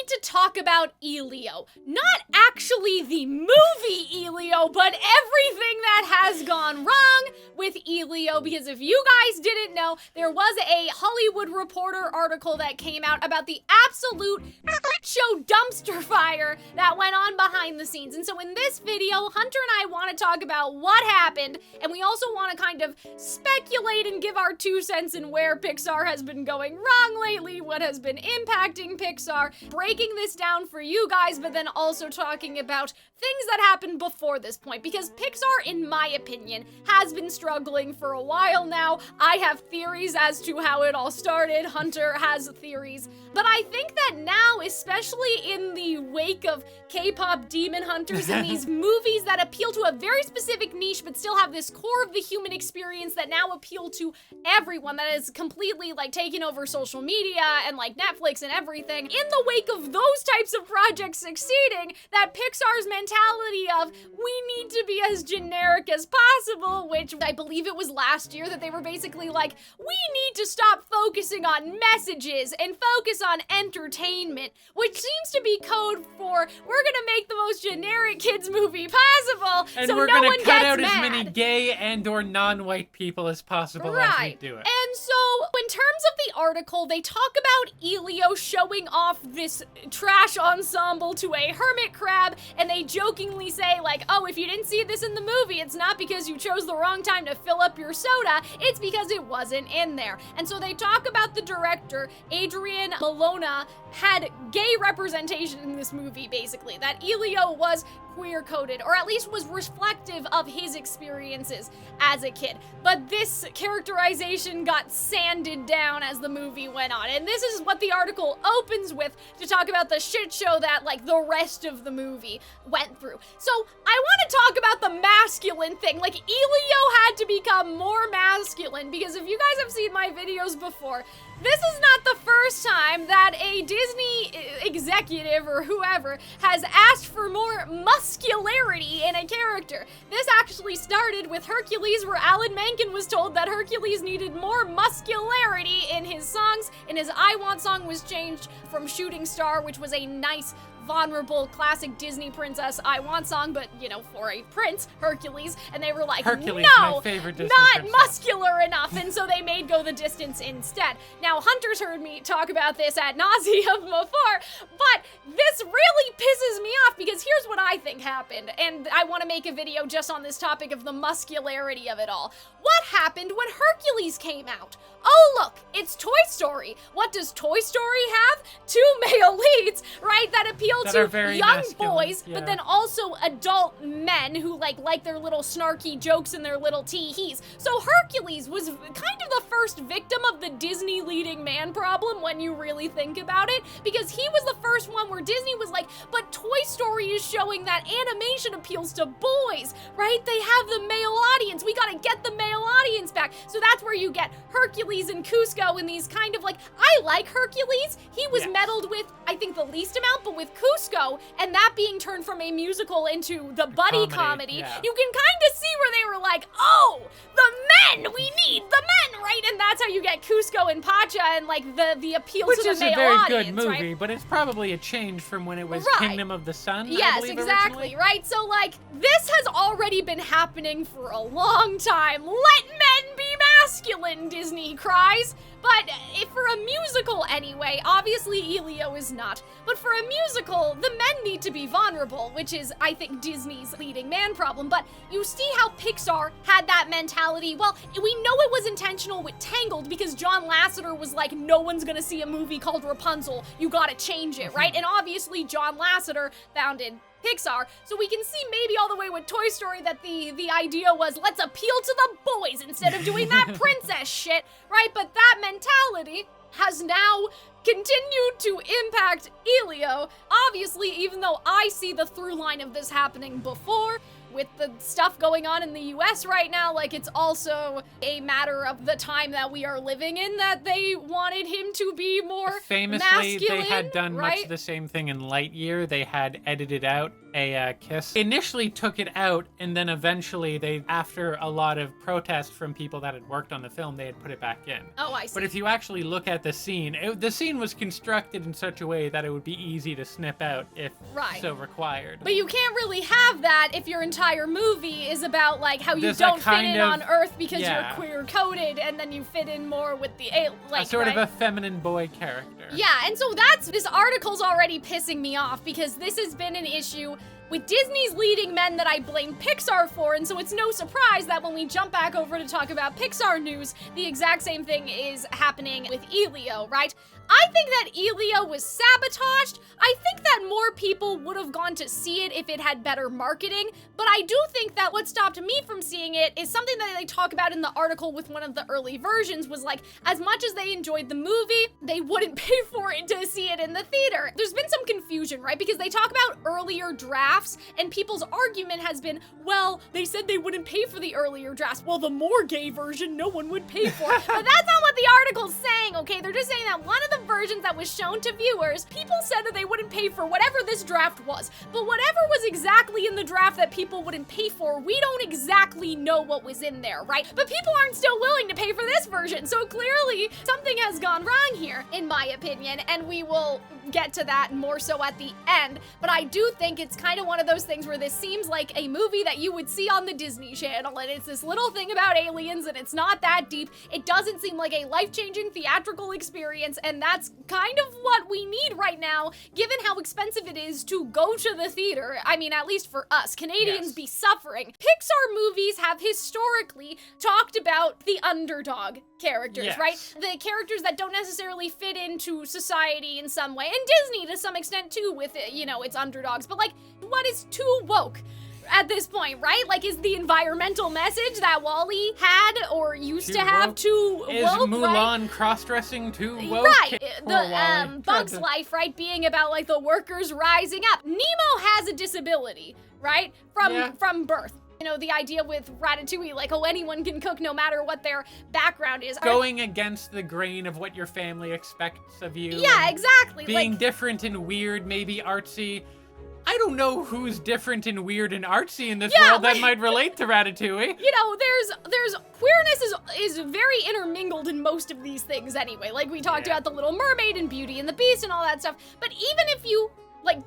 to talk about Elio. Not actually the movie Elio, but everything that has gone wrong with Elio, because if you guys didn't know, there was a Hollywood Reporter article that came out about the absolute show dumpster fire that went on behind the scenes. And so in this video, Hunter and I want to talk about what happened, and we also want to kind of speculate and give our 2 cents in where Pixar has been going wrong lately, what has been impacting Pixar, breaking this down for you guys, but then also talking about things that happened before this point, because Pixar, in my opinion, has been struggling for a while now. I have theories as to how it all started. Hunter has theories. But I think that now, especially in the wake of K-pop demon hunters and these movies that appeal to a very specific niche but still have this core of the human experience that now appeal to everyone, that is completely like taking over social media and like Netflix and everything, in the wake of those types of projects succeeding, that Pixar's mentality of we need to be as generic as possible, which I believe it was last year that they were basically like, we need to stop focusing on messages and focus on entertainment, which seems to be code for we're gonna make the most generic kids movie possible, and so we're no gonna one cut gets out mad. as many gay and or non-white people as possible as we do it. And so, in terms of the article, they talk about Elio showing off this trash ensemble to a hermit crab, and they jokingly say, like, oh, if you didn't see this in the movie, it's not because you chose the wrong time to fill up your soda, it's because it wasn't in there. And so they talk about the director, Adrian Malona, had gay representation in this movie, basically, that Elio was queer-coded, or at least was reflective of his experiences as a kid. But this characterization got sanded down as the movie went on, and this is what the article opens with to talk about the shit show that, like, the rest of the movie went through. So, I want to talk about the masculine thing. Like, Elio had to become more masculine, because if you guys have seen my videos before, this is not the first time that a Disney executive or whoever has asked for more muscularity in a character. This actually started with Hercules, where Alan Menken was told that Hercules needed more muscularity in his songs, and his I Want song was changed from Shooting Star, which was a nice, vulnerable, classic Disney princess I Want song, but, you know, for a prince, Hercules, and they were like, Hercules, no, my favorite Disney not princess. muscular enough, and so they made Go the Distance instead. Now, Hunter's heard me talk about this ad nauseum before, but this really pisses me off, because here's what I think happened, and I want to make a video just on this topic of the muscularity of it all. What happened when Hercules came out? Oh, look, it's Toy Story. What does Toy Story have? 2 male leads, right, that appeal That are to very young masculine, boys, yeah. but then also adult men who like their little snarky jokes and their little tee-hees. So Hercules was kind of the first victim of the Disney leading man problem when you really think about it, because he was the first one where Disney was like, but Toy Story is showing that animation appeals to boys, right? They have the male audience. We gotta get the male audience back. So that's where you get Hercules and Cusco and these kind of like, I like Hercules. He was meddled with, I think, the least amount, but with Cusco, and that being turned from a musical into the buddy comedy, yeah. you can kind of see where they were like, oh, the men, we need the men, right? And that's how you get Cusco and Pacha and like the appeal Which to the is male a very audience, good movie, right? but it's probably a change from when it was Right. Kingdom of the Sun, Yes, I believe, exactly, originally. right? So, like, this has already been happening for a long time. Let men be masculine, Disney cries. But if for a musical anyway, obviously Elio is not. But for a musical, the men need to be vulnerable, which is, I think, Disney's leading man problem. But you see how Pixar had that mentality. Well, we know it was intentional with Tangled, because John Lasseter was like, no one's gonna see a movie called Rapunzel. You gotta change it, right? And obviously John Lasseter founded Pixar, so we can see maybe all the way with Toy Story that the idea was, let's appeal to the boys instead of doing that princess shit, right? But that mentality has now continued to impact Elio. Obviously, even though I see the through line of this happening before, with the stuff going on in the US right now, like, it's also a matter of the time that we are living in that they wanted him to be more Famously, masculine, they had done right? much the same thing in Lightyear. They had edited out a kiss. They initially took it out, and then eventually they, after a lot of protest from people that had worked on the film, they had put it back in. Oh, I see. But if you actually look at the scene, the scene was constructed in such a way that it would be easy to snip out if so required. But you can't really have that if your entire movie is about like how you There's don't fit in of, on Earth because you're queer coded, and then you fit in more with the like a sort of a feminine boy character. Yeah, and so this article's already pissing me off because this has been an issue with Disney's leading men that I blame Pixar for, and so it's no surprise that when we jump back over to talk about Pixar news, the exact same thing is happening with Elio, right? I think that Elio was sabotaged. I think that more people would have gone to see it if it had better marketing, but I do think that what stopped me from seeing it is something that they talk about in the article with one of the early versions was like, as much as they enjoyed the movie, they wouldn't pay for it to see it in the theater. There's been some confusion, right? Because they talk about earlier drafts, and people's argument has been, well, they said they wouldn't pay for the earlier drafts. Well, the more gay version, no one would pay for. But that's not what the article's saying, okay? They're just saying that one of the versions that was shown to viewers, people said that they wouldn't pay for whatever this draft was. But whatever was exactly in the draft that people wouldn't pay for, we don't exactly know what was in there, right? But people aren't still willing to pay for this version, so clearly something has gone wrong here, in my opinion, and we will get to that more so at the end. But I do think it's kind of one of those things where this seems like a movie that you would see on the Disney Channel, and it's this little thing about aliens, and it's not that deep. It doesn't seem like a life-changing theatrical experience, and that's kind of what we need right now, given how expensive it is to go to the theater. I mean, at least for us, Canadians be suffering. Pixar movies have historically talked about the underdog characters, right? The characters that don't necessarily fit into society in some way, and Disney to some extent too with, you know, its underdogs, but like, what is too woke at this point, right? Like, is the environmental message that Wall-E had or used to have too woke, Is Mulan cross-dressing too woke? Right, the Bug's Life, right, being about like the workers rising up. Nemo has a disability, right, from birth. You know, the idea with Ratatouille, like, oh, anyone can cook no matter what their background is. Going against the grain of what your family expects of you. Yeah, exactly. Being different and weird, maybe artsy. I don't know who's different and weird and artsy in this world that might relate to Ratatouille. You know, there's queerness is very intermingled in most of these things anyway. Like, we talked about The Little Mermaid and Beauty and the Beast and all that stuff. But even if you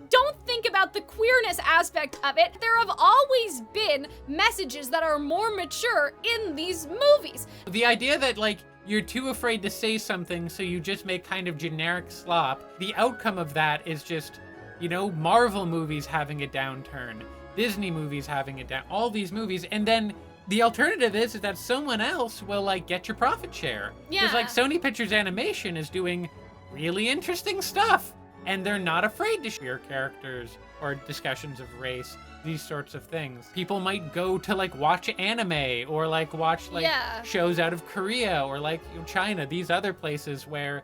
don't think about the queerness aspect of it, there have always been messages that are more mature in these movies. The idea that, like, you're too afraid to say something, so you just make kind of generic slop, the outcome of that is just, you know, Marvel movies having a downturn, Disney movies having a down, all these movies, and then the alternative is that someone else will, like, get your profit share. Yeah. Because, like, Sony Pictures Animation is doing really interesting stuff. And they're not afraid to share characters or discussions of race, these sorts of things. People might go to like watch anime or like watch like shows out of Korea or like China, these other places where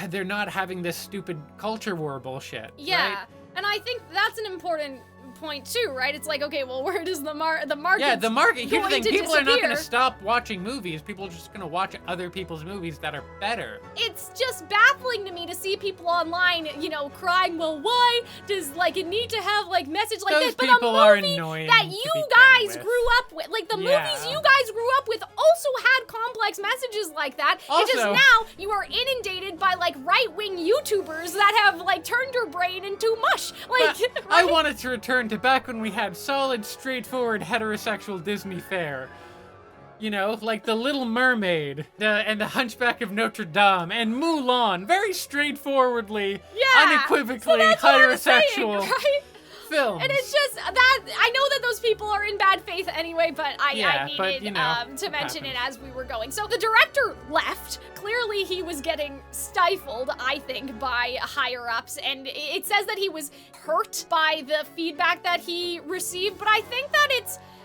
they're not having this stupid culture war bullshit. Yeah, right? And I think that's an important point too, right? It's like, okay, well, where does the market? Yeah, the market. Here's the thing: people are not going to stop watching movies. People are just going to watch other people's movies that are better. It's just baffling to me to see people online, you know, crying. Well, why does like it need to have like message like Those this? But people a movie are annoying that you guys grew up with, like the movies you guys grew up with, also had complex messages like that. Also, it's just now you are inundated by like right-wing YouTubers that have like turned your brain into mush. Like, right? I wanted to return to back when we had solid, straightforward, heterosexual Disney fare. You know, like The Little Mermaid, and The Hunchback of Notre Dame, and Mulan. Very straightforwardly, unequivocally heterosexual films. And it's just that, I know that those people are in bad faith anyway, but I needed to mention it as we were going. So the director left. Clearly he was getting stifled, I think, by higher-ups, and it says that he was hurt by the feedback that he received, but I think that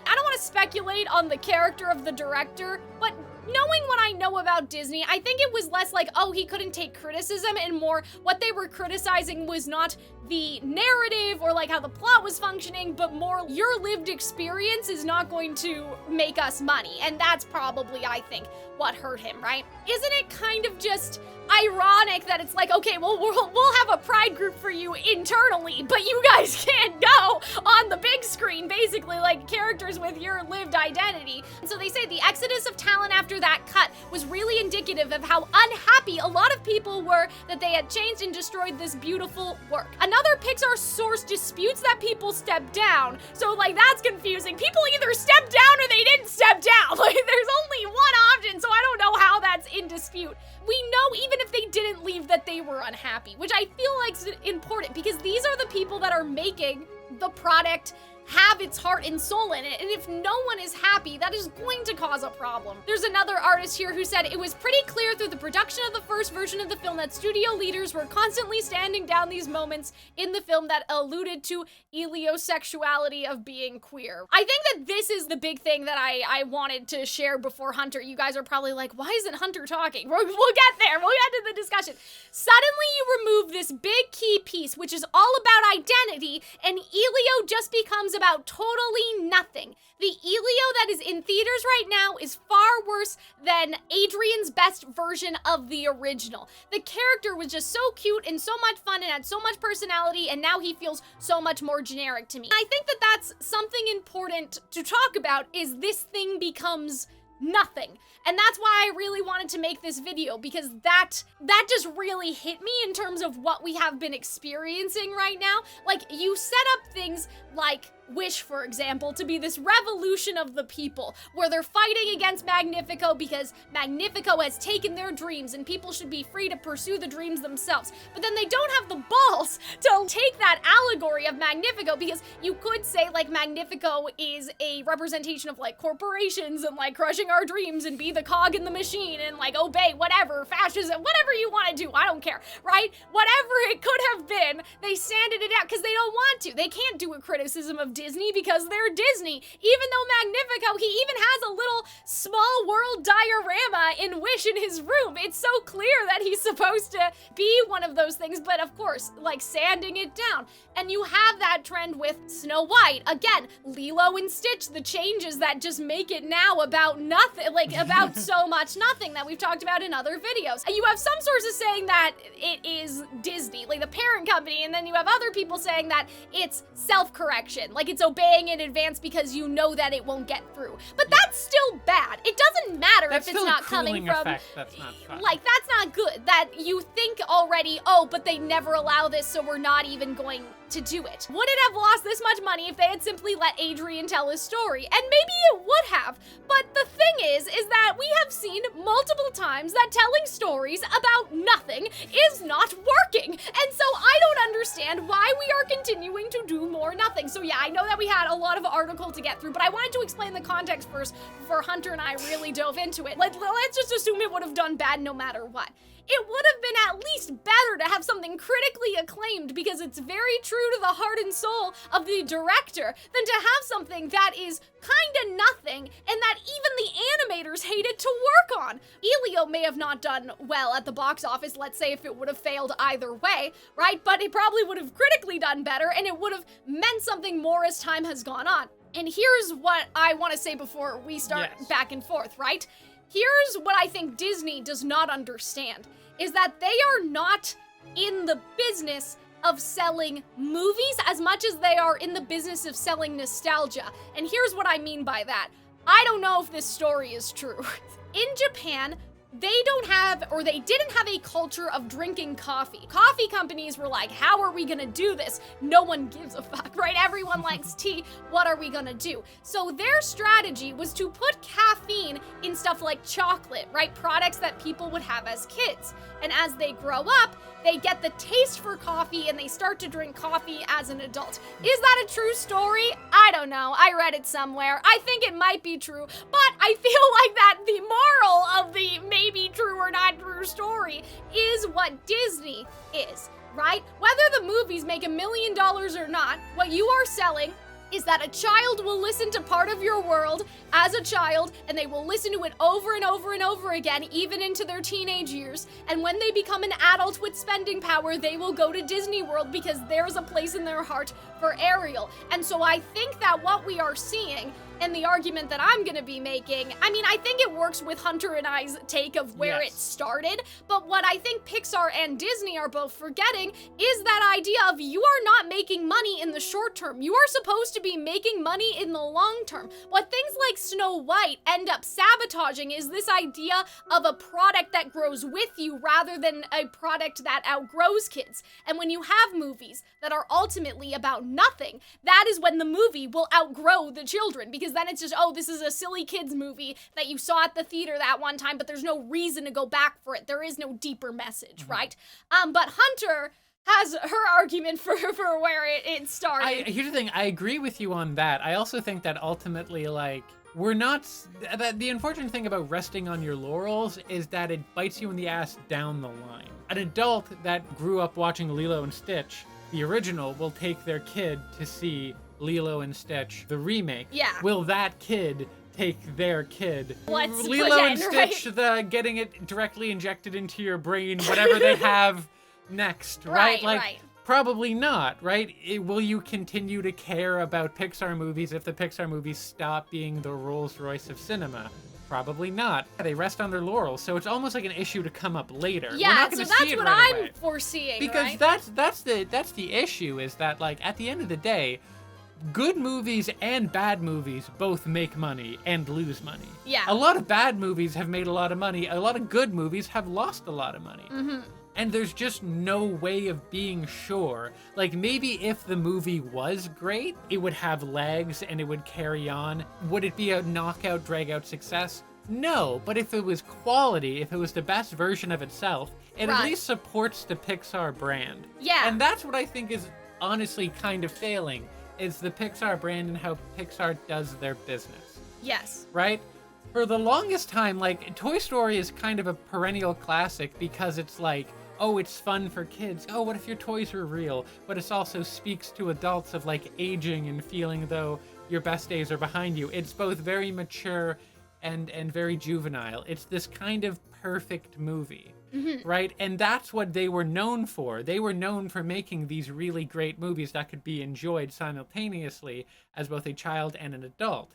I don't want to speculate on the character of the director, but knowing what I know about Disney, I think it was less like, oh, he couldn't take criticism, and more what they were criticizing was not the narrative or like how the plot was functioning, but more your lived experience is not going to make us money. And that's probably, I think, what hurt him, right? Isn't it kind of just ironic that it's like, okay, well, we'll have a pride group for you internally, but you guys can't go on the big screen, basically, like characters with your lived identity. And so they say the exodus of talent after that cut was really indicative of how unhappy a lot of people were that they had changed and destroyed this beautiful work. Another Pixar source disputes that people stepped down. So like, that's confusing. People either stepped down or they didn't step down. Like, there's only one option, so I don't know how that's in dispute. We know even if they didn't leave that they were unhappy, which I feel like is important because these are the people that are making the product have its heart and soul in it, and if no one is happy, that is going to cause a problem. There's another artist here who said it was pretty clear through the production of the first version of the film that studio leaders were constantly standing down these moments in the film that alluded to Elio's sexuality of being queer. I think that this is the big thing that I wanted to share before Hunter. You guys are probably like, why isn't Hunter talking? We'll get there, we'll get to the discussion. Suddenly you remove this big key piece, which is all about identity, and Elio just becomes about totally nothing. The Elio that is in theaters right now is far worse than Adrian's best version of the original. The character was just so cute and so much fun and had so much personality, and now he feels so much more generic to me. I think that that's something important to talk about, is this thing becomes nothing. And that's why I really wanted to make this video, because that just really hit me in terms of what we have been experiencing right now. Like, you set up things like Wish, for example, to be this revolution of the people, where they're fighting against Magnifico because Magnifico has taken their dreams and people should be free to pursue the dreams themselves. But then they don't have the balls to take that allegory of Magnifico, because you could say like Magnifico is a representation of like corporations and like crushing our dreams and be the cog in the machine and like obey whatever, fascism, whatever you want to do, I don't care, right? Whatever it could have been, they sanded it out because they don't want to. They can't do a criticism of Disney because they're Disney. Even though Magnifico, he even has a little small world diorama in Wish in his room. It's so clear that he's supposed to be one of those things, but of course, like sanding it down. And you have that trend with Snow White. Again, Lilo and Stitch, the changes that just make it now about nothing, like about so much nothing that we've talked about in other videos. And you have some sources saying that it is Disney, like the parent company, and then you have other people saying that it's self-correction, like it's obeying in advance because you know that it won't get through. But that's still bad. It doesn't matter if it's not coming from, that's not fun. Like, that's not good. That you think already, oh, but they never allow this, so we're not even going to do it. Would it have lost this much money if they had simply let Adrian tell his story? And maybe it would have, but the thing is that we have seen multiple times that telling stories about nothing is not working. And so I don't understand why we are continuing to do more nothing. So yeah, I know that we had a lot of article to get through, but I wanted to explain the context first before Hunter and I really dove into it. Let's just assume it would have done bad no matter what. It would have been at least better to have something critically acclaimed, because it's very true to the heart and soul of the director, than to have something that is kinda nothing and that even the animators hated to work on. Elio may have not done well at the box office, let's say, if it would have failed either way, right? But it probably would have critically done better, and it would have meant something more as time has gone on. And here's what I want to say before we start back and forth, right? Here's what I think Disney does not understand, is that they are not in the business of selling movies as much as they are in the business of selling nostalgia. And here's what I mean by that. I don't know if this story is true. In Japan, they don't have, or they didn't have, a culture of drinking coffee. Coffee companies were like, how are we gonna do this? No one gives a fuck, right? Everyone likes tea. What are we gonna do? So their strategy was to put caffeine in stuff like chocolate, right? Products that people would have as kids. And as they grow up, they get the taste for coffee and they start to drink coffee as an adult. Is that a true story? I don't know. I read it somewhere. I think it might be true, but I feel like that the moral of the maybe true or not true story is what Disney is, right? Whether the movies make $1 million or not, what you are selling is that a child will listen to part of your world as a child, and they will listen to it over and over and over again, even into their teenage years. And when they become an adult with spending power, they will go to Disney World because there's a place in their heart for Ariel. And so I think that what we are seeing and the argument that I'm gonna be making, I mean, I think it works with Hunter and I's take of where it started, but what I think Pixar and Disney are both forgetting is that idea of you are not making money in the short term. You are supposed to be making money in the long term. What things like Snow White end up sabotaging is this idea of a product that grows with you rather than a product that outgrows kids. And when you have movies that are ultimately about nothing, that is when the movie will outgrow the children, because then it's just, oh, this is a silly kids movie that you saw at the theater that one time, but there's no reason to go back for it. There is no deeper message, right? But Hunter has her argument for where it started. Here's the thing, I agree with you on that. I also think that ultimately, like, we're not, the unfortunate thing about resting on your laurels is that it bites you in the ass down the line. An adult that grew up watching Lilo and Stitch, the original, will take their kid to see Lilo and Stitch, the remake. Yeah. Will that kid take their kid? Let's Lilo and pretend, Stitch, the getting it directly injected into your brain, whatever they have next, right? Like, probably not, right? Will you continue to care about Pixar movies if the Pixar movies stop being the Rolls Royce of cinema? Probably not. They rest on their laurels, so it's almost like an issue to come up later. Yeah, We're not so gonna that's see it what right I'm away. foreseeing, Because right? that's the issue, is that, like, at the end of the day, good movies and bad movies both make money and lose money. Yeah. A lot of bad movies have made a lot of money. A lot of good movies have lost a lot of money. And there's just no way of being sure. Like, maybe if the movie was great, it would have legs and it would carry on. Would it be a knockout, drag-out success? No, but if it was quality, if it was the best version of itself, it at least supports the Pixar brand. Yeah. And that's what I think is honestly kind of failing, is the Pixar brand and how Pixar does their business. Yes. Right? For the longest time, like, Toy Story is kind of a perennial classic because it's like, oh, it's fun for kids. Oh, what if your toys were real? But it also speaks to adults of, like, aging and feeling though your best days are behind you. It's both very mature and very juvenile. It's this kind of perfect movie, right? And that's what they were known for. They were known for making these really great movies that could be enjoyed simultaneously as both a child and an adult.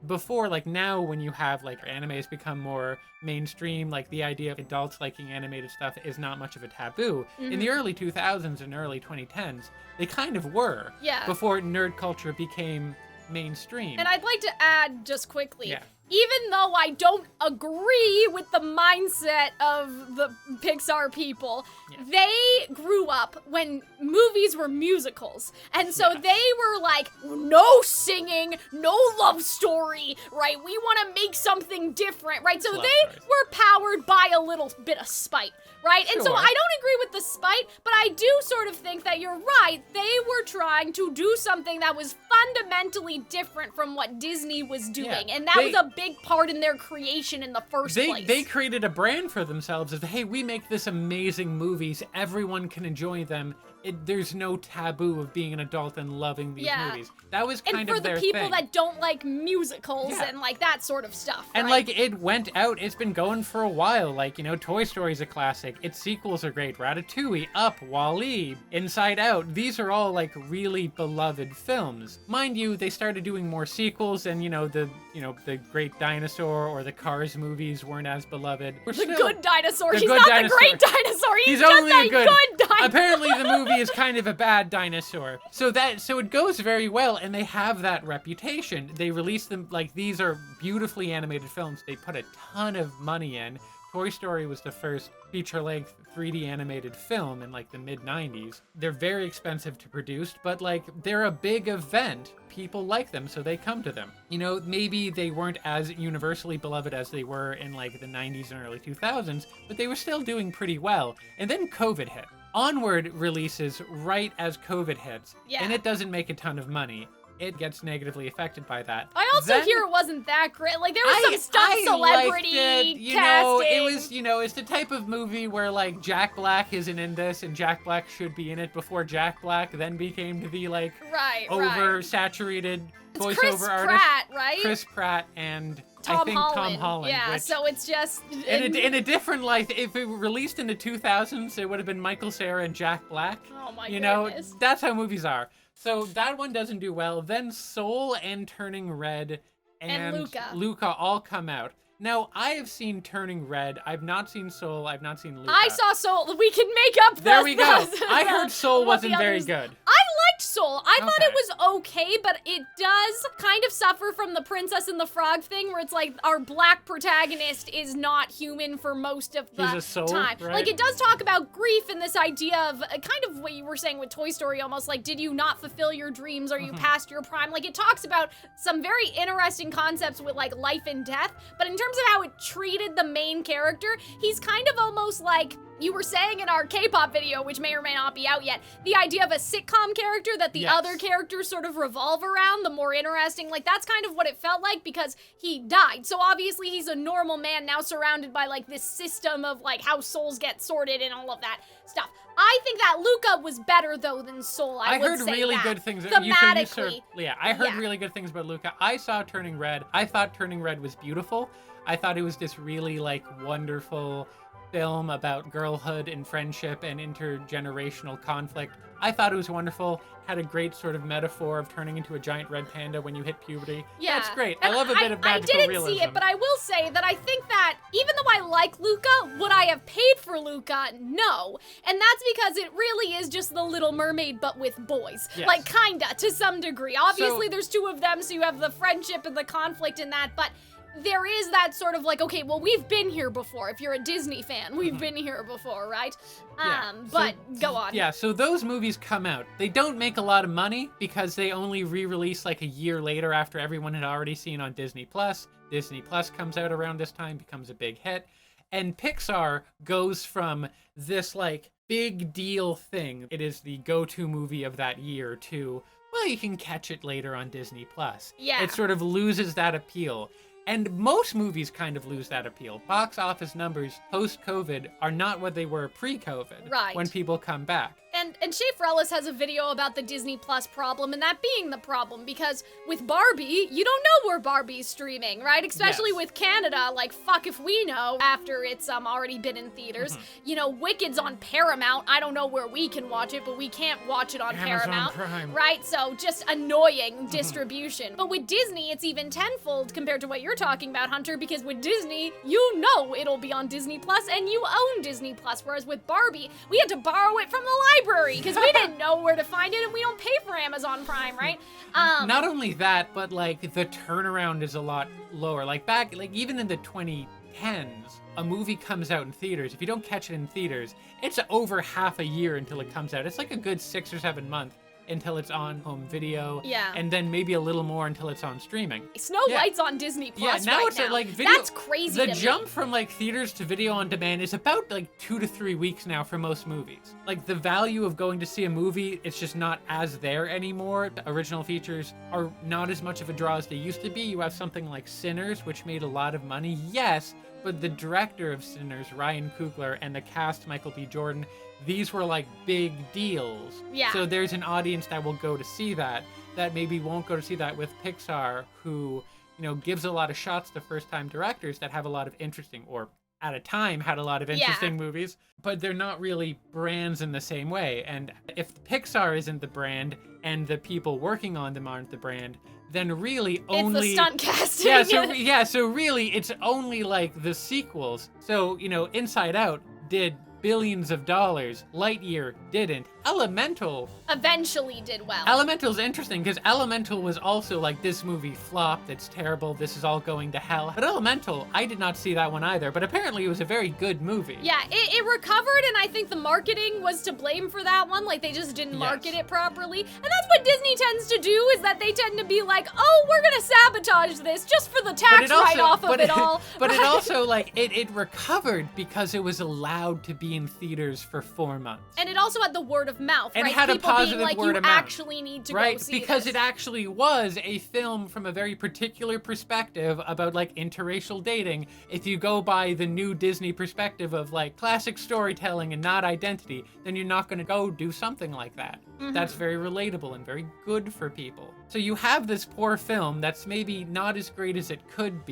Before, like, now when you have, like, anime has become more mainstream, like, the idea of adults liking animated stuff is not much of a taboo. In the early 2000s and early 2010s, they kind of were. Yeah. Before nerd culture became mainstream. And I'd like to add just quickly, Yeah. even though I don't agree with the mindset of the Pixar people, they grew up when movies were musicals. And so they were like, no singing, no love story, right? We want to make something different, right? So they were powered by a little bit of spite, right? And so I don't agree with the spite, but I do sort of think that you're right. They were trying to do something that was fundamentally different from what Disney was doing. And that was a big part in their creation in the first place. They created a brand for themselves of, hey, we make this amazing movies. Everyone can enjoy them. There's no taboo of being an adult and loving these movies. That was kind of their thing. And for the people that don't like musicals and like that sort of stuff, And like, it went out, it's been going for a while. Like, you know, Toy Story's a classic. Its sequels are great. Ratatouille, Up, WALL-E, Inside Out. These are all like really beloved films. Mind you, they started doing more sequels, and the Great Dinosaur or the Cars movies weren't as beloved. The Good Dinosaur. The He's Good not Dinosaur. the Great Dinosaur. He's just only a good dinosaur. Apparently the movie is kind of a bad dinosaur. So it goes very well, and they have that reputation. They release them, like, these are beautifully animated films. They put a ton of money in. Toy Story was the first feature-length 3D animated film in like the mid-90s. They're very expensive to produce, but like, they're a big event. People like them, so they come to them. You know, maybe they weren't as universally beloved as they were in like the 90s and early 2000s, but they were still doing pretty well. And then COVID hit. Onward releases right as COVID hits, and it doesn't make a ton of money. It gets negatively affected by that. I also hear it wasn't that great. Like, there was some stunt celebrity casting. It's the type of movie where, like, Jack Black isn't in this, and Jack Black should be in it before Jack Black then became the, like, oversaturated voiceover Chris artist. Pratt, right? Chris Pratt and Tom Tom Holland. Holland. Yeah, so it's just... In a different life, if it were released in the 2000s, it would have been Michael Cera and Jack Black. Oh my goodness. That's how movies are. So that one doesn't do well. Then Soul and Turning Red And Luca. Luca all come out. Now, I have seen Turning Red. I've not seen Soul. I've not seen Luca. I saw Soul. We can make up the... There we go. I heard Soul wasn't very good. I liked Soul. I thought it was okay, but it does kind of suffer from the Princess and the Frog thing, where it's like our black protagonist is not human for most of the He's a soul, time. right? Like, it does talk about grief and this idea of kind of what you were saying with Toy Story, almost like, did you not fulfill your dreams? Are you past your prime? Like, it talks about some very interesting concepts with, like, life and death, but in terms of how it treated the main character, he's kind of almost like you were saying in our K-pop video, which may or may not be out yet, the idea of a sitcom character that the other characters sort of revolve around, the more interesting, like that's kind of what it felt like because he died. So obviously he's a normal man now surrounded by like this system of like how souls get sorted and all of that stuff. I think that Luca was better though than Soul. I would heard say really that. good things. Thematically. I heard really good things about Luca. I saw Turning Red. I thought Turning Red was beautiful. I thought it was this really like wonderful film about girlhood and friendship and intergenerational conflict. I thought it was wonderful. Had a great sort of metaphor of turning into a giant red panda when you hit puberty. Yeah. That's great. And I love a bit of magical realism. I didn't see it, but I will say that I think that even though I like Luca, would I have paid for Luca? No. And that's because it really is just The Little Mermaid, but with boys. Yes. Like, kinda, to some degree. Obviously, there's two of them, so you have the friendship and the conflict in that, but there is that sort of like, okay, well, we've been here before. If you're a Disney fan, we've been here before, right? But go on. Yeah, so those movies come out. They don't make a lot of money because they only re-release like a year later after everyone had already seen on Disney+. Disney+ comes out around this time, becomes a big hit. And Pixar goes from this like big deal thing, it is the go-to movie of that year, to, well, you can catch it later on Disney+. Yeah. It sort of loses that appeal. And most movies kind of lose that appeal. Box office numbers post-COVID are not what they were pre-COVID. Right. When people come back. And Shay Frellis has a video about the Disney Plus problem, and that being the problem, because with Barbie, you don't know where Barbie's streaming, right? Especially with Canada, like, fuck if we know after it's already been in theaters. You know, Wicked's on Paramount. I don't know where we can watch it, but we can't watch it on Amazon Paramount. Prime. Right? So just annoying distribution. But with Disney, it's even tenfold compared to what you're talking about, Hunter, because with Disney, you know it'll be on Disney Plus, and you own Disney Plus, whereas with Barbie, we had to borrow it from the library because we didn't know where to find it, and we don't pay for Amazon Prime, right? Not only that, but like the turnaround is a lot lower. Like back, like even in the 2010s, a movie comes out in theaters. If you don't catch it in theaters, it's over half a year until it comes out. It's like a good 6 or 7 months until it's on home video. Yeah. And then maybe a little more until it's on streaming. Snow White's on Disney Plus now right it's now. like video. That's crazy. The jump from like theaters to video on demand is about like 2 to 3 weeks now for most movies. Like the value of going to see a movie, it's just not as there anymore. The original features are not as much of a draw as they used to be. You have something like Sinners, which made a lot of money, yes, but the director of Sinners, Ryan Coogler, and the cast, Michael B. Jordan, these were like big deals. Yeah. So there's an audience that will go to see that maybe won't go to see that with Pixar, who, you know, gives a lot of shots to first-time directors that have a lot of interesting, or at a time had a lot of interesting movies, but they're not really brands in the same way. And if Pixar isn't the brand and the people working on them aren't the brand, then really only... It's the stunt casting. So really it's only like the sequels. So, you know, Inside Out did billions of dollars. Lightyear didn't. Elemental eventually did well. Elemental's interesting because Elemental was also like, this movie flopped, it's terrible, this is all going to hell. But Elemental, I did not see that one either, but apparently it was a very good movie. Yeah, it recovered, and I think the marketing was to blame for that one. Like, they just didn't market it properly. And that's what Disney tends to do, is that they tend to be like, oh, we're gonna sabotage this just for the tax write-off of it all. But it also, like, it recovered because it was allowed to be in theaters for 4 months. And it also had the word of mouth, and right? had People a positive being like, word you of mouth. actually need to go see because this. it actually was a film from a very particular perspective about like interracial dating. If you go by the new Disney perspective of like classic storytelling and not identity, then you're not going to go do something like that. That's very relatable and very good for people. So you have this poor film that's maybe not as great as it could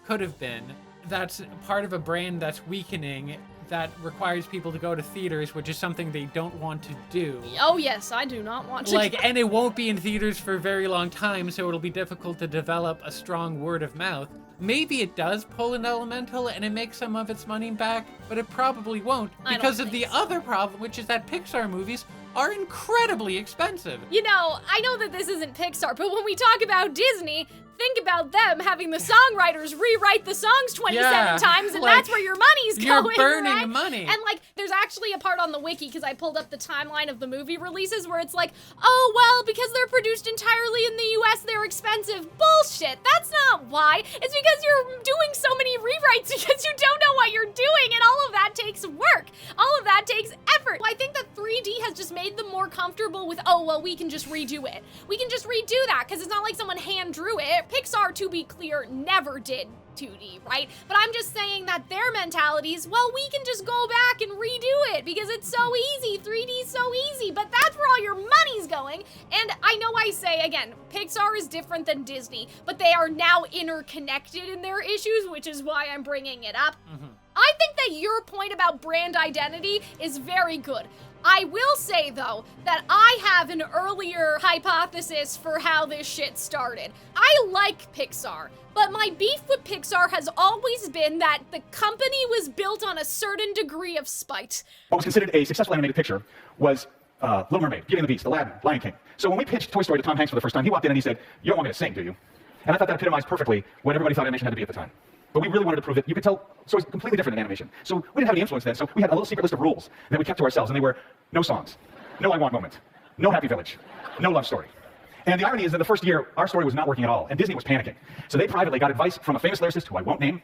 have been, that's part of a brand that's weakening. that requires people to go to theaters, which is something they don't want to do. Oh yes, I do not want to. Like, and it won't be in theaters for a very long time, so it'll be difficult to develop a strong word of mouth. Maybe it does pull an Elemental and it makes some of its money back, but it probably won't because of the other problem, which is that Pixar movies are incredibly expensive. You know, I know that this isn't Pixar, but when we talk about Disney, think about them having the songwriters rewrite the songs 27 times, and like, that's where your money's going, You're burning right? money. And like, there's actually a part on the wiki, because I pulled up the timeline of the movie releases, where it's like, oh, well, because they're produced entirely in the US, they're expensive. Bullshit, that's not why. It's because you're doing so many rewrites because you don't know what you're doing, and all of that takes work. All of that takes effort. I think that 3D has just made them more comfortable with, oh, well, we can just redo it. We can just redo that, because it's not like someone hand drew it. Pixar, to be clear, never did 2D, right? But I'm just saying that their mentality is, well, we can just go back and redo it because it's so easy. 3D's so easy, but that's where all your money's going. And I know I say, again, Pixar is different than Disney, but they are now interconnected in their issues, which is why I'm bringing it up. I think that your point about brand identity is very good. I will say, though, that I have an earlier hypothesis for how this shit started. I like Pixar, but my beef with Pixar has always been that the company was built on a certain degree of spite. What was considered a successful animated picture was Little Mermaid, Beauty and the Beast, Aladdin, Lion King. So when we pitched Toy Story to Tom Hanks for the first time, he walked in and he said, "You don't want me to sing, do you?" And I thought that epitomized perfectly what everybody thought animation had to be at the time. But we really wanted to prove that you could tell stories completely different in animation. So we didn't have any influence then, so we had a little secret list of rules that we kept to ourselves, and they were no songs, no I Want moment, no Happy Village, no love story. And the irony is that the first year, our story was not working at all, and Disney was panicking. So they privately got advice from a famous lyricist who I won't name,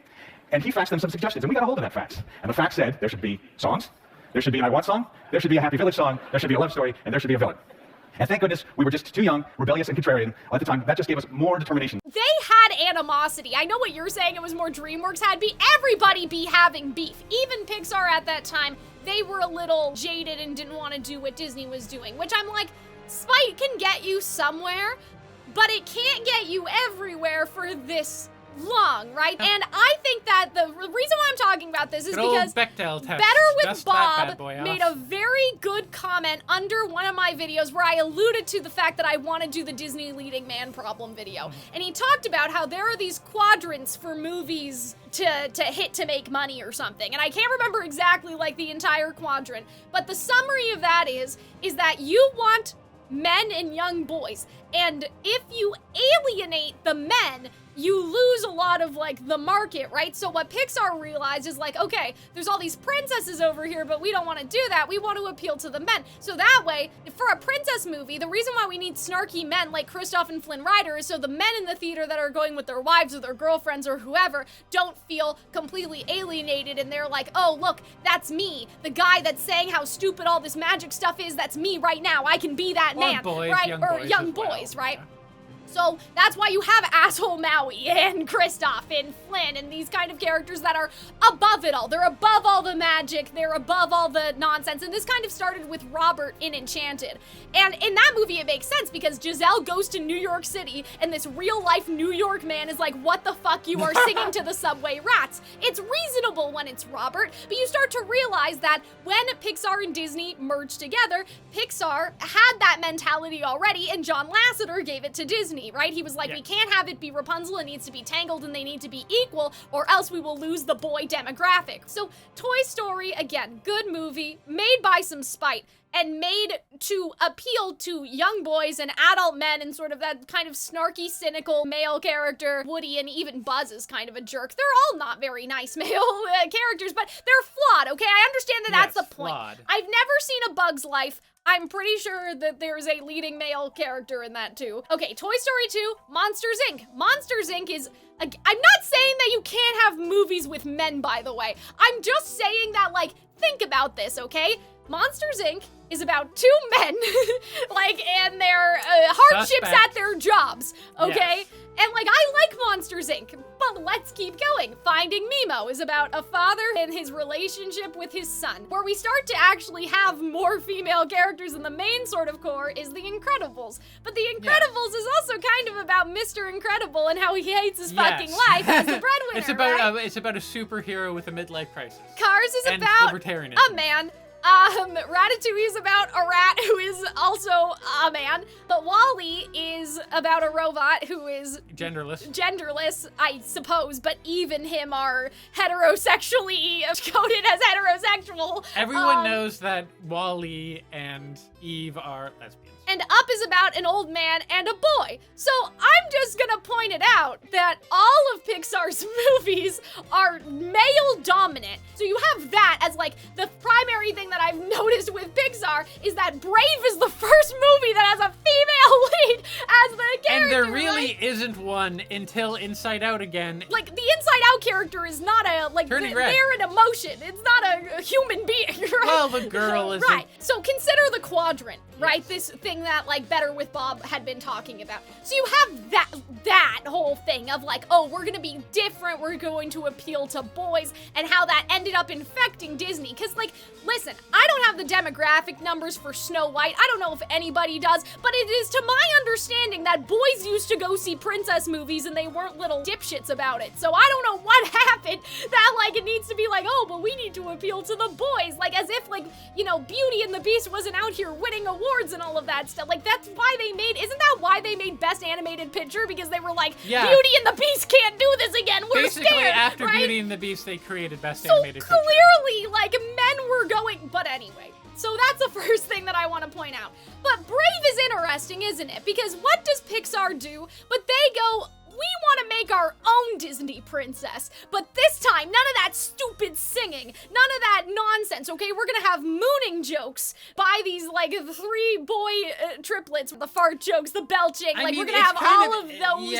and he faxed them some suggestions, and we got a hold of that fax. And the fax said there should be songs, there should be an I Want song, there should be a Happy Village song, there should be a love story, and there should be a villain. And thank goodness we were just too young, rebellious, and contrarian at the time. That just gave us more determination. They had animosity. I know what you're saying, it was more DreamWorks had beef. Everybody be having beef. Even Pixar at that time, they were a little jaded and didn't want to do what Disney was doing, which I'm like, spite can get you somewhere, but it can't get you everywhere for this long, right? And I think that the reason why I'm talking about this is because Bechdel test. Better with Dust Bob boy made a very good comment under one of my videos where I alluded to the fact that I want to do the Disney leading man problem video. And he talked about how there are these quadrants for movies to hit to make money or something. And I can't remember exactly like the entire quadrant, but the summary of that is that you want men and young boys. And if you alienate the men, you lose a lot of like the market, right? So what Pixar realized is like, okay, there's all these princesses over here, but we don't want to do that. We want to appeal to the men. So that way, for a princess movie, the reason why we need snarky men like Kristoff and Flynn Rider is so the men in the theater that are going with their wives or their girlfriends or whoever don't feel completely alienated and they're like, oh, look, that's me. The guy that's saying how stupid all this magic stuff is, that's me right now. I can be that man, boys, right? Young Or young boys as boys, well. right? Yeah. So that's why you have asshole Maui and Kristoff and Flynn and these kind of characters that are above it all. They're above all the magic. They're above all the nonsense. And this kind of started with Robert in Enchanted. And in that movie, it makes sense because Giselle goes to New York City and this real life New York man is like, what the fuck, you are singing to the subway rats. It's reasonable when it's Robert, but you start to realize that when Pixar and Disney merged together, Pixar had that mentality already and John Lasseter gave it to Disney. Right? He was like, we can't have it be Rapunzel, it needs to be Tangled and they need to be equal or else we will lose the boy demographic. So Toy Story, again, good movie, made by some spite and made to appeal to young boys and adult men and sort of that kind of snarky, cynical male character. Woody and even Buzz is kind of a jerk. They're all not very nice male characters, but they're flawed, okay? I understand that that's the point. Flawed. I've never seen A Bug's Life. I'm pretty sure that there's a leading male character in that too. Okay, Toy Story 2, Monsters, Inc. Monsters, Inc. is, I'm not saying that you can't have movies with men, by the way. I'm just saying that, like, think about this, okay? Monsters, Inc. is about two men, like, and they're hardships Suspect. at their jobs, okay? Yes. And like, I like Monsters Inc., but let's keep going. Finding Nemo is about a father and his relationship with his son. Where we start to actually have more female characters in the main sort of core is The Incredibles. But The Incredibles is also kind of about Mr. Incredible and how he hates his fucking life as the breadwinner, It's about a superhero with a midlife crisis. Cars is and about libertarianism. a man. Ratatouille is about a rat who is also a man, but Wall-E is about a robot who is genderless, I suppose, but even him are heterosexually coded as heterosexual. Everyone knows that Wall-E and Eve are lesbians. And Up is about an old man and a boy. So I'm just gonna point it out that all of Pixar's movies are male dominant. So you have that as like the primary thing that I've noticed with Pixar is that Brave is the first movie that has a female lead as the character. And there really right? isn't one until Inside Out again. Like the Inside Out character is not a like Turning red. they're an emotion. It's not a human being, right? Well, the girl is right. So consider the quadrant, right? This thing that like Better with Bob had been talking about. So you have that whole thing of like, oh, we're gonna be different, we're going to appeal to boys, and how that ended up infecting Disney. Cause like, listen, I don't have the demographic numbers for Snow White. I don't know if anybody does, but it is to my understanding that boys used to go see princess movies and they weren't little dipshits about it. So I don't know what happened that like it needs to be like, oh, but we need to appeal to the boys. Like as if like, you know, Beauty and the Beast wasn't out here winning awards and all of that stuff. Like that's why isn't that why they made Best Animated Picture? Because they were like, Yeah. Beauty and the Beast can't do this again. We're Basically, scared, after right? Beauty and the Beast, they created Best So Animated Picture. clearly, like, men were going, but anyway. So that's the first thing that I want to point out. But Brave is interesting, isn't it? Because what does Pixar do? But they go, we want to make our own Disney princess, but this time, none of that stupid singing, none of that nonsense, okay? We're gonna have mooning jokes by these, like, three boy triplets, the fart jokes, the belching, I like, mean, we're gonna it's have kind all of those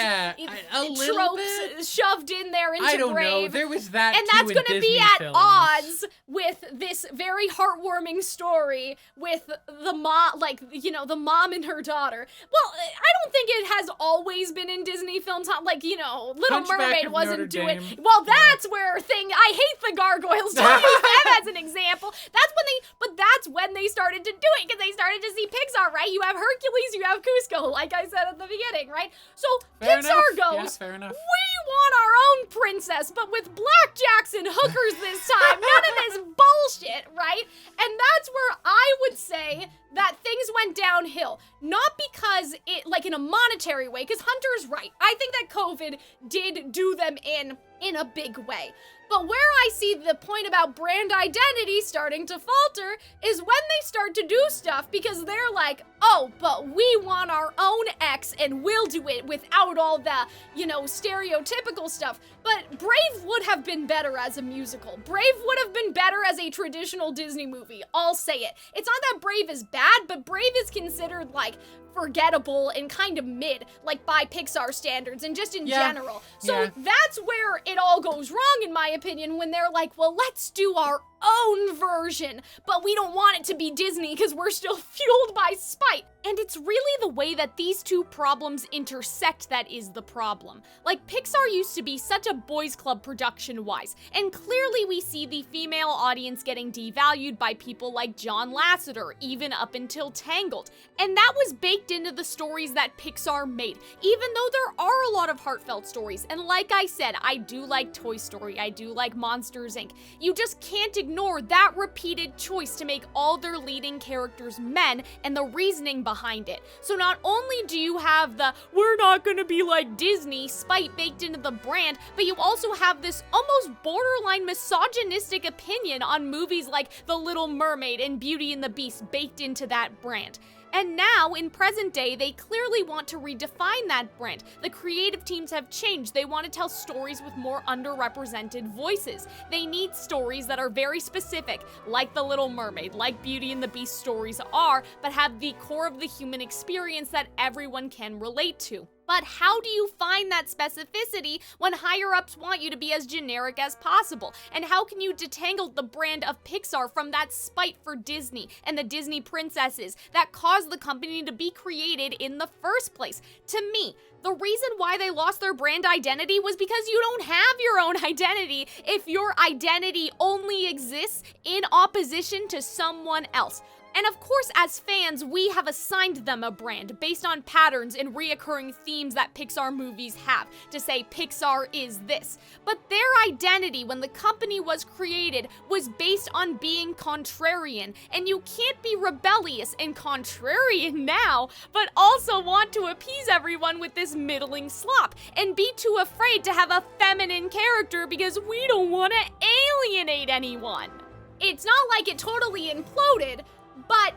a little tropes bit. shoved in there into I don't Brave. know. There was that And too that's in gonna be Disney at films. odds with this very heartwarming story with the mom, like, you know, the mom and her daughter. Well, I don't think it has always been in Disney films, like, you know, Little Hunchback Mermaid of wasn't Notre doing. Dame. Well, that's where I hate the gargoyles. Don't use them as an example. That's when they started to do it, because they started to see Pixar, right? You have Hercules, you have Cusco, like I said at the beginning, right? So Fair Pixar enough. goes, Yeah, fair enough. we want our own princess, but with blackjacks and hookers this time. None of this bullshit, right? And that's where I would say that things went downhill. Not because it, like in a monetary way, because Hunter's right. I think that COVID did do them in a big way. But where I see the point about brand identity starting to falter is when they start to do stuff because they're like, oh, but we want our own X and we'll do it without all the, you know, stereotypical stuff. But Brave would have been better as a musical. Brave would have been better as a traditional Disney movie. I'll say it. It's not that Brave is bad, but Brave is considered like forgettable and kind of mid, like by Pixar standards and just in general. So that's where it all goes wrong, in my opinion, when they're like, well, let's do our own version, but we don't want it to be Disney because we're still fueled by spite. And it's really the way that these two problems intersect that is the problem. Like, Pixar used to be such a boys club production-wise, and clearly we see the female audience getting devalued by people like John Lasseter, even up until Tangled. And that was baked into the stories that Pixar made, even though there are a lot of heartfelt stories. And like I said, I do like Toy Story, I do like Monsters, Inc. You just can't ignore that repeated choice to make all their leading characters men and the reasoning behind it. So not only do you have the we're not gonna be like Disney spite baked into the brand, but you also have this almost borderline misogynistic opinion on movies like The Little Mermaid and Beauty and the Beast baked into that brand. And now, in present day, they clearly want to redefine that brand. The creative teams have changed. They want to tell stories with more underrepresented voices. They need stories that are very specific, like The Little Mermaid, like Beauty and the Beast stories are, but have the core of the human experience that everyone can relate to. But how do you find that specificity when higher-ups want you to be as generic as possible? And how can you detangle the brand of Pixar from that spite for Disney and the Disney princesses that caused the company to be created in the first place? To me, the reason why they lost their brand identity was because you don't have your own identity if your identity only exists in opposition to someone else. And of course, as fans, we have assigned them a brand based on patterns and reoccurring themes that Pixar movies have to say Pixar is this. But their identity when the company was created was based on being contrarian, and you can't be rebellious and contrarian now, but also want to appease everyone with this middling slop and be too afraid to have a feminine character because we don't want to alienate anyone. It's not like it totally imploded, but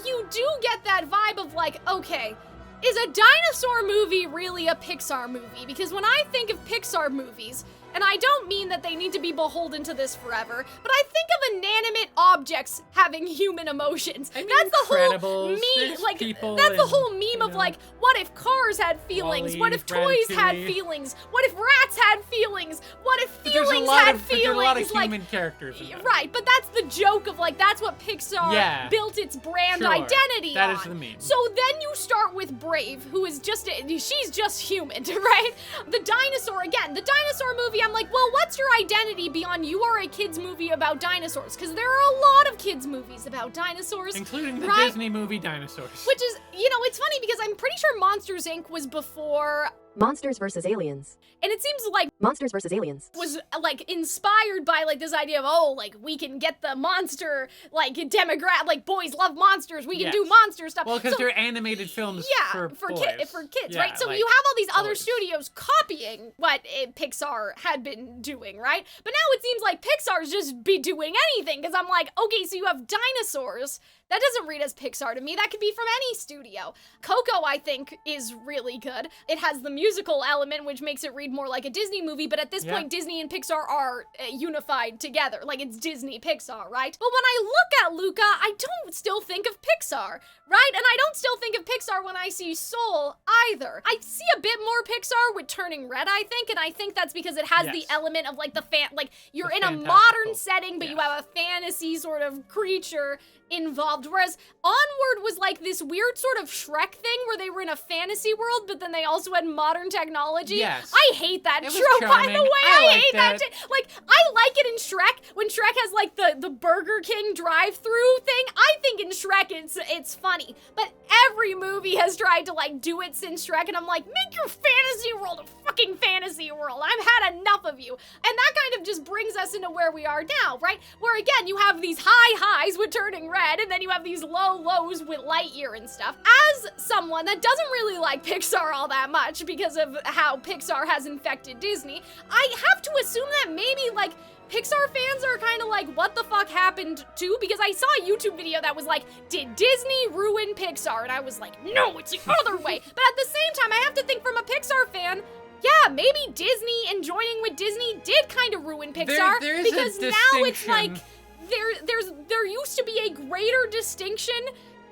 you do get that vibe of like, okay, is a dinosaur movie really a Pixar movie? Because when I think of Pixar movies, and I don't mean that they need to be beholden to this forever, but I think of inanimate objects having human emotions. I mean, that's the whole Incredibles, meme, like, people that's the and, whole meme of like, what if cars had feelings? Wall-E, What if toys had Ratatouille. feelings? What if rats had feelings? What if But there's feelings had feelings? There's a lot of like, human characters in that. right, but that's the joke of like, that's what Pixar Yeah. built its brand Sure, identity that on. is the meme. So then you start with Brave, who is just, she's just human, right? The dinosaur, again, the dinosaur movie, I'm like, well, what's your identity beyond you are a kid's movie about dinosaurs? Because there are a lot of kids movies about dinosaurs. Including the right? Disney movie Dinosaurs. Which is, you know, it's funny because I'm pretty sure Monsters, Inc. was before, Monsters vs. Aliens. and it seems like Monsters vs. Aliens. was like inspired by like this idea of, oh, like we can get the monster like demographic, like boys love monsters, we can do Yes. monster stuff. Well, because So- they're animated films yeah, for kids, Yeah, right? So like you have all these other boys. studios copying what Pixar had been doing, right? But now it seems like Pixar's just be doing anything, because I'm like, okay, so you have dinosaurs. That doesn't read as Pixar to me. That could be from any studio. Coco, I think, is really good. It has the musical element, which makes it read more like a Disney movie, but at this Yeah. point, Disney and Pixar are unified together. Like, it's Disney Pixar, right? But when I look at Luca, I don't still think of Pixar, right? And I don't still think of Pixar when I see Soul either. I see a bit more Pixar with Turning Red, I think, and I think that's because it has the Yes. element of like like you're The in a fantastical. modern setting, but you Yes. have a fantasy sort of creature involved, whereas Onward was like this weird sort of Shrek thing where they were in a fantasy world, but then they also had modern technology. Yes. I hate that It was trope, by the charming. way. I I liked hate that. it. Like, I like it in Shrek when Shrek has like the Burger King drive-through thing. I think in Shrek it's funny, but every movie has tried to like do it since Shrek, and I'm like, make your fantasy world a fucking fantasy world. I've had enough of you. And that kind of just brings us into where we are now, right? Where again, you have these high highs with Turning Red, and then you have these low lows with Lightyear and stuff. As someone that doesn't really like Pixar all that much because of how Pixar has infected Disney, I have to assume that maybe like Pixar fans are kind of like, what the fuck happened to? Because I saw a YouTube video that was like, did Disney ruin Pixar? And I was like, no, it's the other way. But at the same time, I have to think from a Pixar fan, yeah, maybe Disney and joining with Disney did kind of ruin Pixar. There is a because now it's like, distinction. there used to be a greater distinction,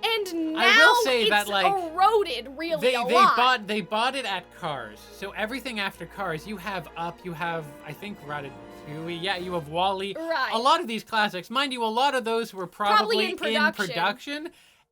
and now I will say it's that, like, eroded really a lot. They bought it at Cars. So everything after Cars, you have Up, you have, I think, Ratatouille, yeah, you have Wall-E. Right. A lot of these classics, mind you, a lot of those were probably in in production. production.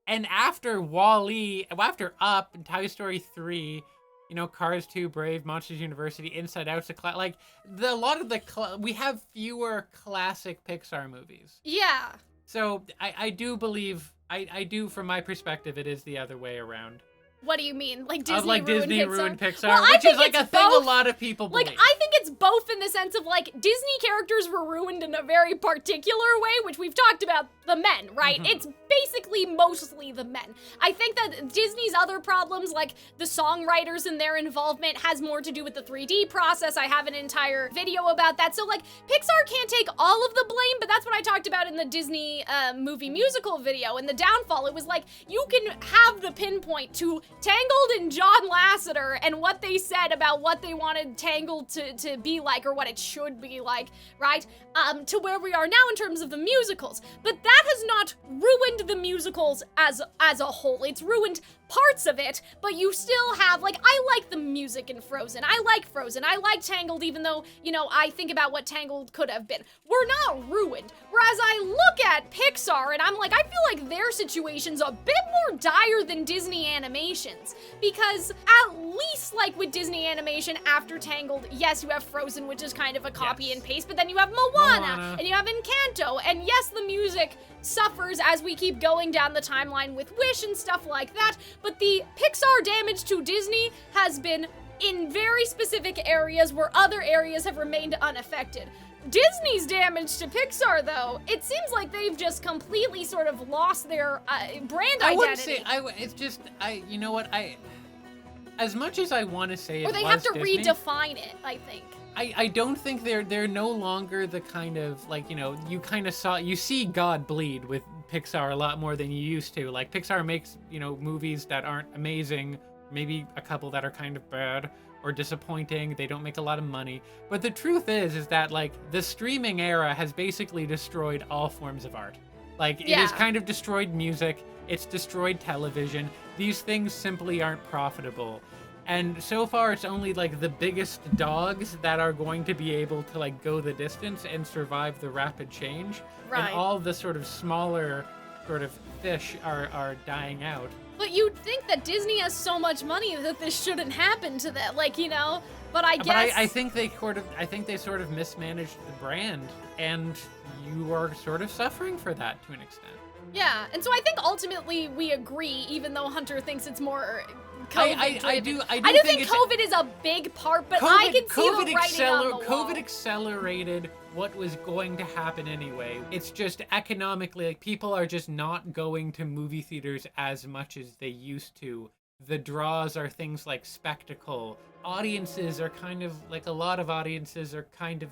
And after Wall-E, after Up and Toy Story 3, you know, Cars 2, Brave, Monsters University, Inside Out's a a lot of we have fewer classic Pixar movies. Yeah. So I do believe, I do, from my perspective, it is the other way around. What do you mean? Like Disney Of like ruined Disney Pixar? ruined Pixar, Well, I which think is like it's a thing both. a lot of people believe. Like, I think it's both in the sense of, like, Disney characters were ruined in a very particular way, which we've talked about the men, right? Mhm. It's basically mostly the men. I think that Disney's other problems, like the songwriters and their involvement, has more to do with the 3D process. I have an entire video about that. So, like, Pixar can't take all of the blame, but that's what I talked about in the Disney movie musical video. In the downfall, it was like, you can have the pinpoint to Tangled and John Lasseter and what they said about what they wanted Tangled to be like, or what it should be like, right? To where we are now in terms of the musicals. But that has not ruined the musicals as a whole. It's ruined parts of it, but you still have, like, I like the music in Frozen. I like Frozen. I like Tangled, even though, you know, I think about what Tangled could have been. We're not ruined. Whereas I look at Pixar and I'm like, I feel like their situation's a bit more dire than Disney animations. Because at least, like, with Disney animation after Tangled, yes, you have Frozen, which is kind of a copy and paste, but then you have Moana, and you have Encanto, and yes, the music suffers as we keep going down the timeline with Wish and stuff like that, but the Pixar damage to Disney has been in very specific areas where other areas have remained unaffected. Disney's damage to Pixar, though, it seems like they've just completely sort of lost their brand identity. I wouldn't say, it's just, you know what, as much as I want to say it was Or they have to Disney, redefine it, I think. I don't think they're no longer the kind of, like, you know, you see God bleed with Pixar a lot more than you used to. Like, Pixar makes, you know, movies that aren't amazing, maybe a couple that are kind of bad or disappointing. They don't make a lot of money. But the truth is that, like, the streaming era has basically destroyed all forms of art. Like, it has kind of destroyed music. It's destroyed television. These things simply aren't profitable. And so far, it's only, like, the biggest dogs that are going to be able to, like, go the distance and survive the rapid change. Right. And all the sort of smaller sort of fish are dying out. But you'd think that Disney has so much money that this shouldn't happen to them, like, you know? But I guess... But I think they sort of mismanaged the brand, and you are sort of suffering for that to an extent. Yeah, and so I think ultimately we agree, even though Hunter thinks it's more COVID. I do think COVID is a big part, but I can see the writing on the wall. COVID accelerated what was going to happen anyway. It's just economically, like, people are just not going to movie theaters as much as they used to. The draws are things like spectacle. Audiences are kind of, like, a lot of audiences are kind of,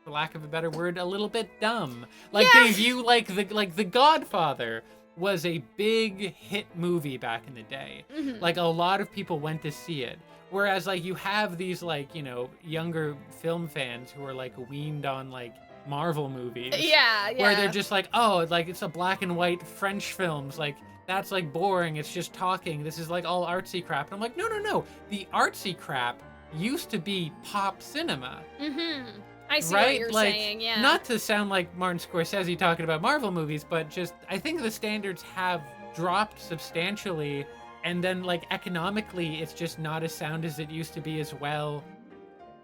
for lack of a better word, a little bit dumb. Like, they view, like, The Godfather was a big hit movie back in the day. Mm-hmm. Like, a lot of people went to see it. Whereas, like, you have these, like, you know, younger film fans who are, like, weaned on, like, Marvel movies. Yeah. Where they're just like, oh, like, it's a black and white French films. Like, that's, like, boring. It's just talking. This is, like, all artsy crap. And I'm like, no. The artsy crap used to be pop cinema. Mm-hmm. I see what you're saying, yeah. Not to sound like Martin Scorsese talking about Marvel movies, but just, I think the standards have dropped substantially, and then, like, economically, it's just not as sound as it used to be as well.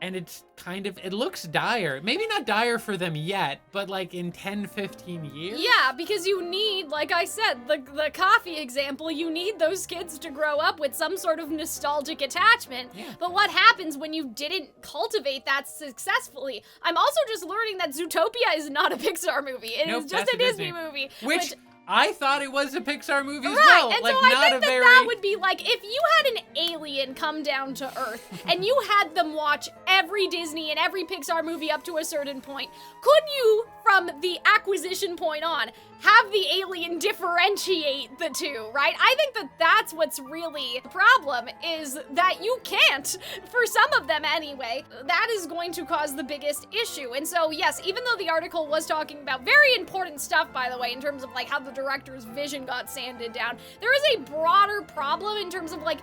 And it's kind of, it looks dire. Maybe not dire for them yet, but, like, in 10, 15 years? Yeah, because you need, like I said, the coffee example, you need those kids to grow up with some sort of nostalgic attachment. Yeah. But what happens when you didn't cultivate that successfully? I'm also just learning that Zootopia is not a Pixar movie. It is just a Disney movie. Which I thought it was a Pixar movie as right, well. And like, so I not think that would be like, if you had an alien come down to Earth and you had them watch every Disney and every Pixar movie up to a certain point, could you, from the acquisition point on, have the alien differentiate the two, right? I think that that's what's really the problem, is that you can't, for some of them anyway. That is going to cause the biggest issue. And so, yes, even though the article was talking about very important stuff, by the way, in terms of, like, how the director's vision got sanded down, there is a broader problem in terms of, like,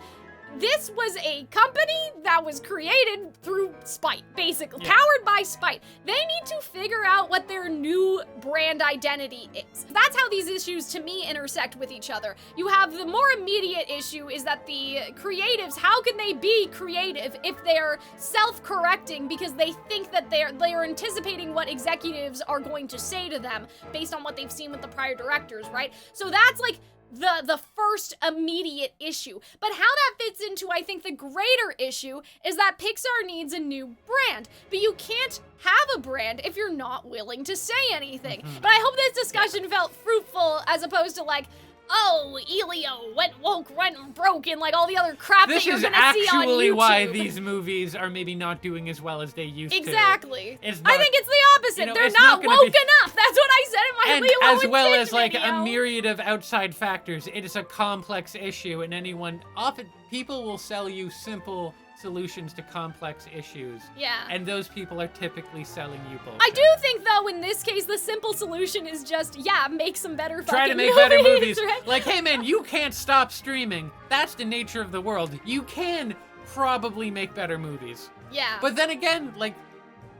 this was a company that was created through spite, basically, powered by spite. They need to figure out what their new brand identity is. That's how these issues, to me, intersect with each other. You have the more immediate issue is that the creatives, how can they be creative if they're self-correcting because they think that they're anticipating what executives are going to say to them based on what they've seen with the prior directors, right? So that's, like, the first immediate issue. But how that fits into, I think, the greater issue is that Pixar needs a new brand. But you can't have a brand if you're not willing to say anything. Mm-hmm. But I hope this discussion felt fruitful as opposed to, like, oh, Elio went woke, went broke, and, like, all the other crap that you're gonna see on YouTube. This is actually why these movies are maybe not doing as well as they used to. Exactly. I think it's the opposite. You know, they're not woke enough. That's That's what I said in my And Lilo as and well Stitch as like video. a myriad of outside factors. It is a complex issue, and often people will sell you simple solutions to complex issues. Yeah. And those people are typically selling you bullshit. I do think, though, in this case, the simple solution is just, yeah, make some better Try to fucking make better movies. right? Like, hey man, you can't stop streaming. That's the nature of the world. You can probably make better movies. Yeah. But then again, like,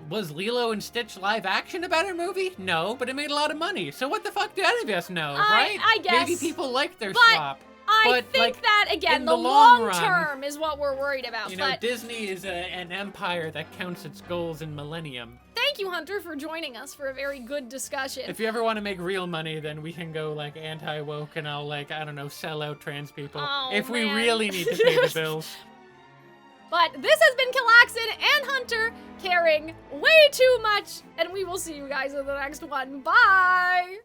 was Lilo and Stitch live action a better movie? No, but it made a lot of money. So what the fuck do any of us know, right? I guess. Maybe people like their But slop. I But, think like, that, again, in the the long long run, term is what we're worried about. You know, But Disney is an empire that counts its goals in millennium. thank you, Hunter, for joining us for a very good discussion. If you ever want to make real money, then we can go, like, anti-woke and I'll, like, I don't know, sell out trans people. Oh, if we man. really need to pay the bills. But this has been Calxiyn and Hunter caring way too much, and we will see you guys in the next one. Bye!